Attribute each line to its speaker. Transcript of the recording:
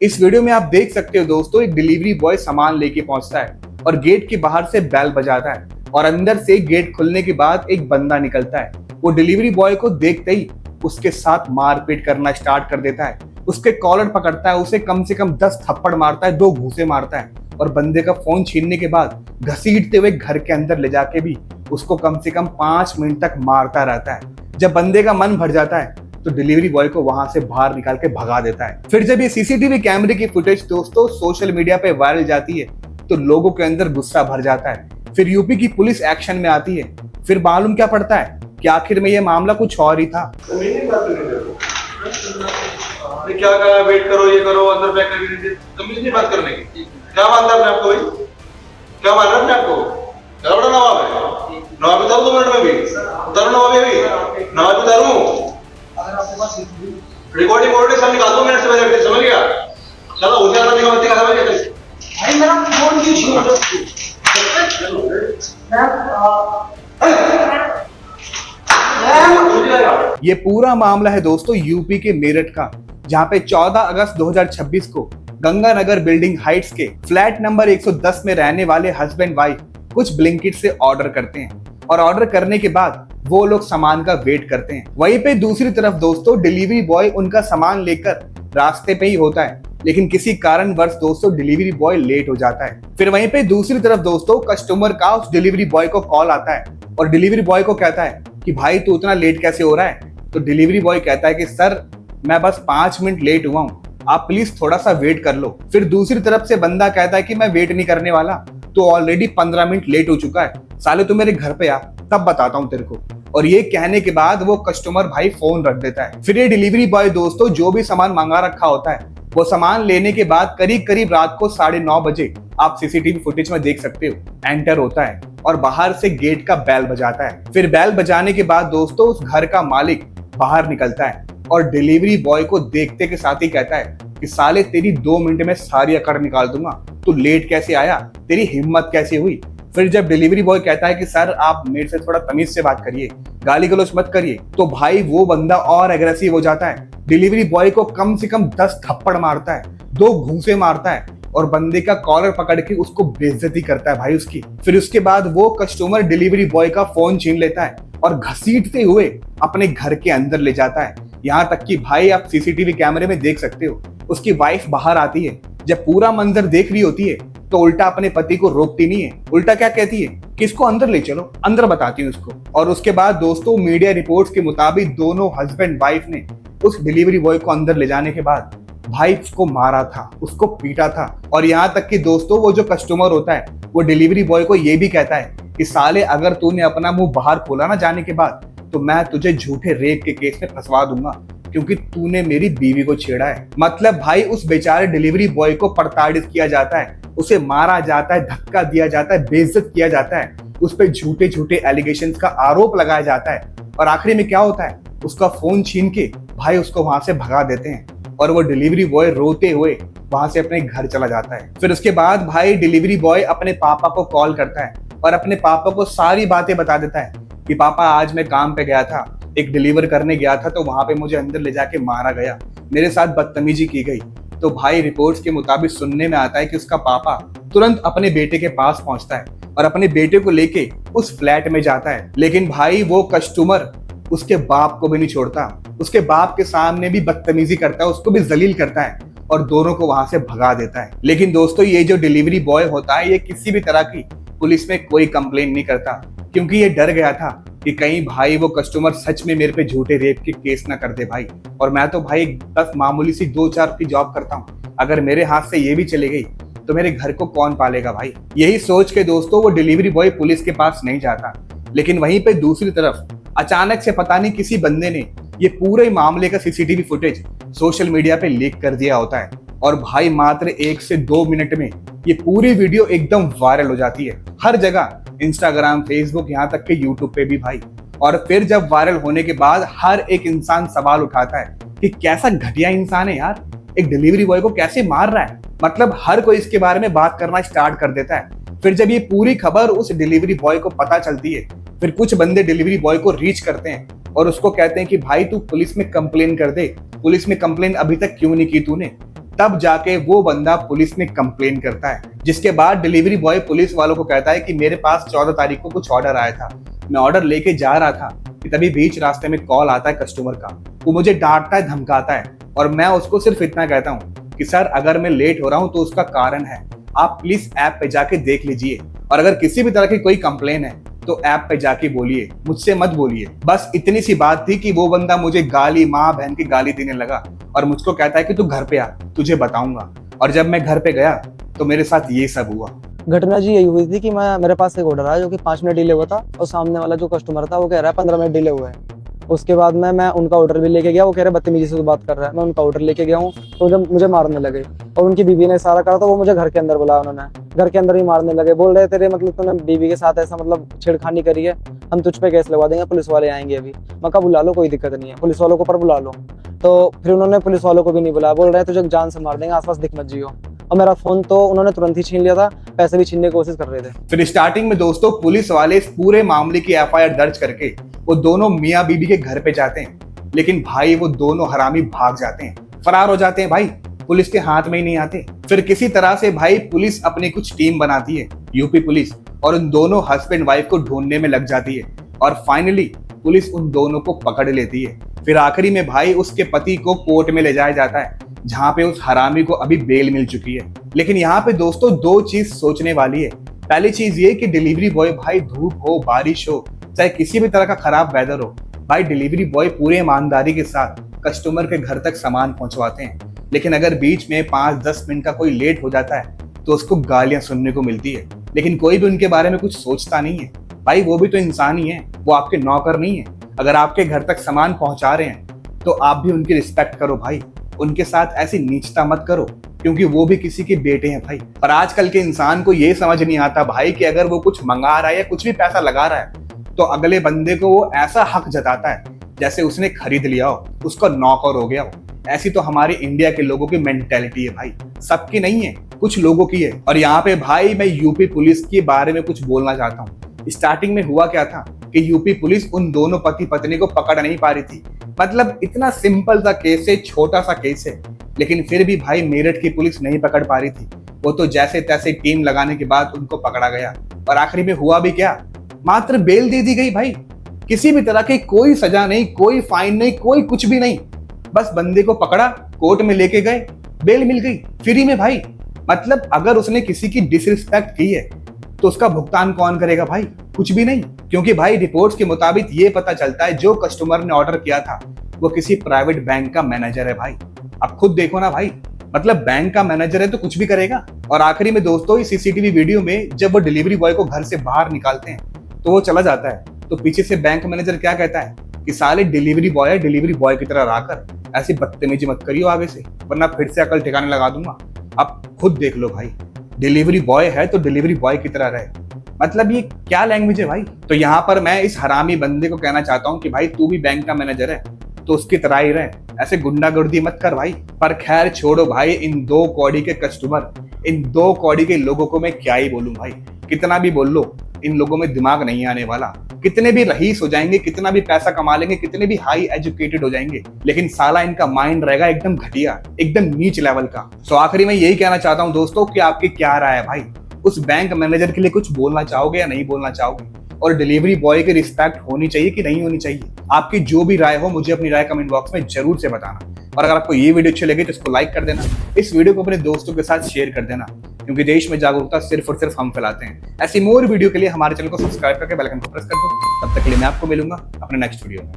Speaker 1: इस वीडियो में आप देख सकते हो दोस्तों, एक डिलीवरी बॉय सामान लेके पहुंचता है और गेट के बाहर से बेल बजाता है और अंदर से गेट खुलने के बाद एक बंदा निकलता है। वो डिलीवरी बॉय को देखते ही उसके साथ मारपीट करना स्टार्ट कर देता है। उसके कॉलर पकड़ता है, उसे कम से कम 10 थप्पड़ मारता है, 2 घूंसे मारता है और बंदे का फोन छीनने के बाद घसीटते हुए घर के अंदर ले जाके भी उसको कम से कम 5 मिनट तक मारता रहता है। जब बंदे का मन भर जाता है तो डिलीवरी बॉय को वहां से बाहर निकाल के भगा देता है। फिर जब ये सीसीटीवी कैमरे की फुटेज दोस्तों सोशल मीडिया पे वायरल जाती है तो लोगों के अंदर गुस्सा भर जाता है। फिर यूपी की पुलिस एक्शन में आती है। फिर मालूम क्या पड़ता है कि आखिर में ये मामला कुछ और ही था।
Speaker 2: क्या कहा, वेट करो, ये करो, अंदर पैक करके दीजिए। तमीज नहीं बात करने की। क्या मानना है अपने आपको भाई? क्या मानना है अपने आपको? क्या बड़ा नवाब है? नवाब उतारू 2 मिनट में भी। उतारू नवाब भी। नवाब उतारू।
Speaker 3: अगर आपके पास
Speaker 2: रिकॉर्डिंग सब निकाल दो मिनट से पहले, समझ गया? चलो होशियार बनने का मत समझ गया।
Speaker 3: भाई मेरा फोन क्यों छीन रहे हो?
Speaker 1: ये पूरा मामला है दोस्तों यूपी के मेरठ का, जहां पे 14 अगस्त 2026 को गंगानगर बिल्डिंग हाइट्स के फ्लैट नंबर 110 में रहने वाले हस्बैंड वाइफ कुछ ब्लिंकिट से ऑर्डर करते हैं और ऑर्डर करने के बाद वो लोग सामान का वेट करते हैं। वहीं पे दूसरी तरफ दोस्तों डिलीवरी बॉय उनका सामान लेकर रास्ते पे ही होता है, लेकिन किसी कारणवश दोस्तों डिलीवरी बॉय लेट हो जाता है। फिर वहीं पे दूसरी तरफ दोस्तों कस्टमर का उस डिलीवरी बॉय को कॉल आता है और डिलीवरी बॉय को कहता है कि भाई तू इतना लेट कैसे हो रहा है? तो डिलीवरी बॉय कहता है कि सर मैं बस 5 मिनट लेट हुआ हूँ, आप प्लीज थोड़ा सा वेट कर लो। फिर दूसरी तरफ से बंदा कहता है कि मैं वेट नहीं करने वाला, तो ऑलरेडी 15 मिनट लेट हो चुका है, साले तू मेरे घर पे आ, तब बताता हूँ तेरे को। और ये कहने के बाद वो कस्टमर भाई फोन रख देता है। फिर ये डिलीवरी बॉय दोस्तों जो भी सामान मंगा रखा होता है वो सामान लेने के बाद करीब करीब रात को 9:30 बजे आप सीसीटीवी फुटेज में देख सकते हो एंटर होता है और बाहर से गेट का बेल बजाता है। फिर बेल बजाने के बाद दोस्तों उस घर का मालिक बाहर निकलता है और डिलीवरी बॉय को देखते के साथ ही कहता है कि साले तेरी 2 मिनट में सारी अकड़ निकाल दूंगा, तू लेट कैसे आया, तेरी हिम्मत कैसे हुई? फिर जब डिलीवरी बॉय कहता है कि सर आप मेरे से थोड़ा तमीज से बात करिए, गाली गलौज मत करिए, तो भाई वो बंदा और एग्रेसिव हो जाता है। डिलीवरी बॉय को कम से कम 10 थप्पड़ मारता है, 2 घूंसे मारता है और बंदे का कॉलर पकड़ के उसको बेइज्जती करता है भाई उसकी। फिर उसके बाद वो कस्टमर डिलीवरी बॉय का फोन छीन लेता है और घसीटते हुए अपने घर के अंदर ले जाता है। यहाँ तक कि भाई आप सीसीटीवी कैमरे में देख सकते हो उसकी वाइफ बाहर आती है। जब पूरा मंजर देख रही होती है तो उल्टा अपने पति को रोकती नहीं है, उल्टा क्या कहती है कि इसको अंदर ले चलो, अंदर बताती हूँ उसको। और उसके बाद दोस्तों मीडिया रिपोर्ट्स के मुताबिक दोनों हस्बैंड वाइफ ने उस डिलीवरी बॉय को अंदर ले जाने के बाद भाई उसको मारा था, उसको पीटा था। और यहाँ तक कि दोस्तों वो जो कस्टमर होता है वो डिलीवरी बॉय को ये भी कहता है कि साले अगर तूने अपना मुंह बाहर खोला ना जाने के बाद तो मैं तुझे झूठे रेप के केस में फंसवा दूंगा, क्योंकि तूने मेरी बीवी को छेड़ा है। मतलब भाई उस बेचारे डिलीवरी बॉय को प्रताड़ित किया जाता है, उसे मारा जाता है, धक्का दिया जाता है, बेइज्जत किया जाता है, उस पर झूठे झूठे एलिगेशंस का आरोप लगाया जाता है और आखिरी में क्या होता है उसका फोन छीन के भाई उसको वहां से भगा देते हैं और वो डिलीवरी बॉय रोते हुए वहां से अपने घर चला जाता है। फिर उसके बाद भाई डिलीवरी बॉय अपने पापा को कॉल करता है और अपने पापा को सारी बातें बता देता है कि पापा आज मैं काम पे गया था, एक डिलीवर करने गया था, तो वहां पे मुझे अंदर ले जाके मारा गया, मेरे साथ बदतमीजी की गई। तो भाई रिपोर्ट्स के मुताबिक सुनने में आता है कि उसका पापा तुरंत अपने बेटे के पास पहुंचता है और अपने बेटे को लेके उस फ्लैट में जाता है। लेकिन भाई वो कस्टमर उसके बाप को भी नहीं छोड़ता, उसके बाप के सामने भी बदतमीजी करता है, उसको भी जलील करता है और दोनों को वहां से भगा देता है। लेकिन दोस्तों ये जो डिलीवरी बॉय होता है ये किसी भी तरह की पुलिस में कोई कंप्लेन नहीं करता, क्योंकि ये डर गया था कि कहीं भाई वो कस्टमर सच में मेरे पे झूठे रेप के केस ना कर दे भाई। और मैं तो भाई बस मामूली सी 2-4 की जॉब करता हूँ, अगर मेरे हाथ से ये भी चली गई तो मेरे घर को कौन पालेगा भाई। यही सोच के दोस्तों वो डिलीवरी बॉय पुलिस के पास नहीं जाता। लेकिन वहीं पे दूसरी तरफ अचानक से पता नहीं किसी बंदे ने ये पूरे मामले का सीसीटीवी फुटेज सोशल मीडिया पे लीक कर दिया होता है और भाई मात्र 1 से 2 मिनट में ये पूरी वीडियो एकदम वायरल हो जाती है हर जगह, इंस्टाग्राम, फेसबुक, यहाँ तक के यूट्यूब पे भी भाई। और फिर जब वायरल होने के बाद हर एक इंसान सवाल उठाता है कि कैसा घटिया इंसान है यार, एक डिलीवरी बॉय को कैसे मार रहा है। मतलब हर कोई इसके बारे में बात करना स्टार्ट कर देता है। फिर जब ये पूरी खबर उस डिलीवरी बॉय को पता चलती है फिर कुछ बंदे डिलीवरी बॉय को रीच करते हैं और उसको कहते हैं कि भाई तू पुलिस में कंप्लेन कर दे, पुलिस में कंप्लेन अभी तक क्यों नहीं की तूने? तब जाके वो बंदा पुलिस में कंप्लेन करता है, जिसके बाद डिलीवरी बॉय पुलिस वालों को कहता है कि मेरे पास 14 तारीख को कुछ ऑर्डर आया था, मैं ऑर्डर लेके जा रहा था कि तभी बीच रास्ते में कॉल आता है कस्टमर का। वो मुझे डांटता है, धमकाता है और मैं उसको सिर्फ इतना कहता हूँ कि सर अगर मैं लेट हो रहा हूँ तो उसका कारण है, आप प्लीज ऐप पे जाके देख लीजिए और अगर किसी भी तरह की कोई कंप्लेन है तो ऐप पे जाके बोलिए, मुझसे मत बोलिए। बस इतनी सी बात थी कि वो बंदा मुझे गाली, माँ बहन की गाली देने लगा और मुझको कहता है कि तू घर पे आ, तुझे बताऊंगा। और जब मैं घर पे गया तो मेरे साथ ये सब हुआ।
Speaker 4: घटना जी यही हुई थी कि मेरे पास एक ऑर्डर आया जो कि 5 मिनट डिले हुआ था और सामने वाला जो कस्टमर था वो कह रहा है 15 मिनट डिले हुआ है। उसके बाद मैं उनका ऑर्डर भी लेके गया, वो कह रहे बदतमीजी से बात कर रहा है। मैं उनका ऑर्डर लेके गया हूँ तो जब मुझे मारने लगे और उनकी बीवी ने इशारा करा तो वो मुझे घर के अंदर बुलाया, उन्होंने घर के अंदर ही मारने लगे। बोल रहे तेरे मतलब तूने बीवी के साथ ऐसा मतलब छेड़खानी करी है, हम तुझ पे केस लगवा देंगे, पुलिस वाले आएंगे अभी। मैं कहा बुला लो, कोई दिक्कत नहीं है, पुलिस वालों को पर बुला लो। तो फिर उन्होंने पुलिस वालों को भी नहीं बुलाया, बोल रहे तुझे जान से मार देंगे, आसपास दिख मत जियो। और मेरा फोन तो उन्होंने तुरंत ही छीन लिया था, पैसे भी छीनने की कोशिश कर रहे थे।
Speaker 1: फिर स्टार्टिंग में दोस्तों पुलिस वाले इस पूरे मामले की एफआईआर दर्ज करके वो दोनों मियाँ बीबी के घर पे जाते हैं, लेकिन भाई वो दोनों हरामी भाग जाते हैं, फरार हो जाते हैं भाई, पुलिस के हाथ में ही नहीं आते। फिर किसी तरह से भाई पुलिस अपनी कुछ टीम बनाती है, यूपी पुलिस, और उन दोनों हस्बैंड वाइफ को ढूंढने में लग जाती है और फाइनली पुलिस उन दोनों को पकड़ लेती है। फिर आखिरी में भाई उसके पति को कोर्ट में ले जाया जाता है, जहां पे उस हरामी को अभी बेल मिल चुकी है। लेकिन यहाँ पे दोस्तों दो चीज सोचने वाली है। पहली चीज ये कि डिलीवरी बॉय भाई धूप हो, बारिश हो, चाहे किसी भी तरह का खराब वेदर हो, भाई डिलीवरी बॉय पूरे ईमानदारी के साथ कस्टमर के घर तक सामान पहुंचवाते हैं। लेकिन अगर बीच में 5-10 मिनट का कोई लेट हो जाता है तो उसको गालियां सुनने को मिलती है, लेकिन कोई भी उनके बारे में कुछ सोचता नहीं है। भाई वो भी तो इंसान ही है, वो आपके नौकर नहीं है। अगर आपके घर तक सामान पहुंचा रहे हैं तो आप भी उनकी रिस्पेक्ट करो भाई, उनके साथ ऐसी नीचता मत करो, क्योंकि वो भी किसी के बेटे हैं भाई। पर आजकल के इंसान को ये समझ नहीं आता भाई कि अगर वो कुछ मंगा रहा है या कुछ भी पैसा लगा रहा है तो अगले बंदे को वो ऐसा हक जताता है जैसे उसने खरीद लिया हो, उसका नौकर हो गया हो। ऐसी तो हमारे इंडिया के लोगों की मेंटेलिटी है भाई, सबकी नहीं है, कुछ लोगों की है। और यहाँ पे भाई मैं यूपी पुलिस के बारे में कुछ बोलना चाहता हूँ। स्टार्टिंग में हुआ क्या था कि यूपी पुलिस उन दोनों पति पत्नी को पकड़ नहीं पा रही थी। मतलब इतना सिंपल सा केस है, छोटा सा केस है, लेकिन फिर भी भाई मेरठ की पुलिस नहीं पकड़ पा रही थी। वो तो जैसे तैसे टीम लगाने के बाद उनको पकड़ा गया और आखिरी में हुआ भी क्या, मात्र बेल दे दी गई भाई। किसी भी तरह की कोई सजा नहीं, कोई फाइन नहीं, कोई कुछ भी नहीं, बस बंदे को पकड़ा, कोर्ट में लेके गए, बेल मिल गई फ्री में भाई। मतलब अगर उसने किसी की डिसरिस्पेक्ट की है तो उसका भुगतान कौन करेगा भाई? कुछ भी नहीं, क्योंकि भाई रिपोर्ट्स के मुताबिक ये पता चलता है जो कस्टमर ने ऑर्डर किया था वो किसी प्राइवेट बैंक का मैनेजर है भाई। अब खुद देखो ना भाई, मतलब बैंक का मैनेजर है तो कुछ भी करेगा। और आखिरी में दोस्तों इस सीसीटीवी वीडियो में जब वो डिलीवरी बॉय को घर से बाहर निकालते हैं तो वो चला जाता है, तो पीछे से बैंक मैनेजर क्या कहता है कि साले डिलीवरी बॉय है, डिलीवरी बॉय की तरह रहकर ऐसी बदतमीजी मत करियो आगे से, वरना फिर से अकल ठिकाने लगा दूंगा। अब खुद देख लो भाई, डिलीवरी बॉय है तो डिलीवरी बॉय की तरह रहे। मतलब ये क्या लैंग्वेज है भाई? तो यहाँ पर मैं इस हरामी बंदे को कहना चाहता हूँ कि भाई तू भी बैंक का मैनेजर है तो उसकी तरह ही रहे, ऐसे गुंडागर्दी मत कर भाई। पर खैर छोड़ो भाई, इन 2 कौड़ी के कस्टमर, इन 2 कौड़ी के लोगों को मैं क्या ही बोलूं भाई। कितना भी बोल लो इन लोगों में दिमाग नहीं आने वाला। कितने भी रईस हो जाएंगे, कितना भी पैसा कमा लेंगे, कितने भी हाई एजुकेटेड हो जाएंगे, लेकिन साला इनका माइंड रहेगा एकदम घटिया, एकदम नीच लेवल का। तो आखिरी में यही कहना चाहता हूँ दोस्तों कि आपकी क्या राय है भाई? उस बैंक मैनेजर के लिए कुछ बोलना चाहोगे या नहीं बोलना चाहोगे? और डिलीवरी बॉय की रिस्पेक्ट होनी चाहिए कि नहीं होनी चाहिए? आपकी जो भी राय हो मुझे अपनी राय कमेंट बॉक्स में जरूर से बताना। और अगर आपको ये वीडियो अच्छी लगे तो इसको लाइक कर देना, इस वीडियो को अपने दोस्तों के साथ शेयर कर देना, क्योंकि देश में जागरूकता सिर्फ और सिर्फ हम फैलाते हैं। ऐसी मोर वीडियो के लिए हमारे चैनल को सब्सक्राइब करके बेल आइकन को प्रेस कर दो। तब तक के लिए मैं आपको मिलूंगा अपने नेक्स्ट वीडियो में।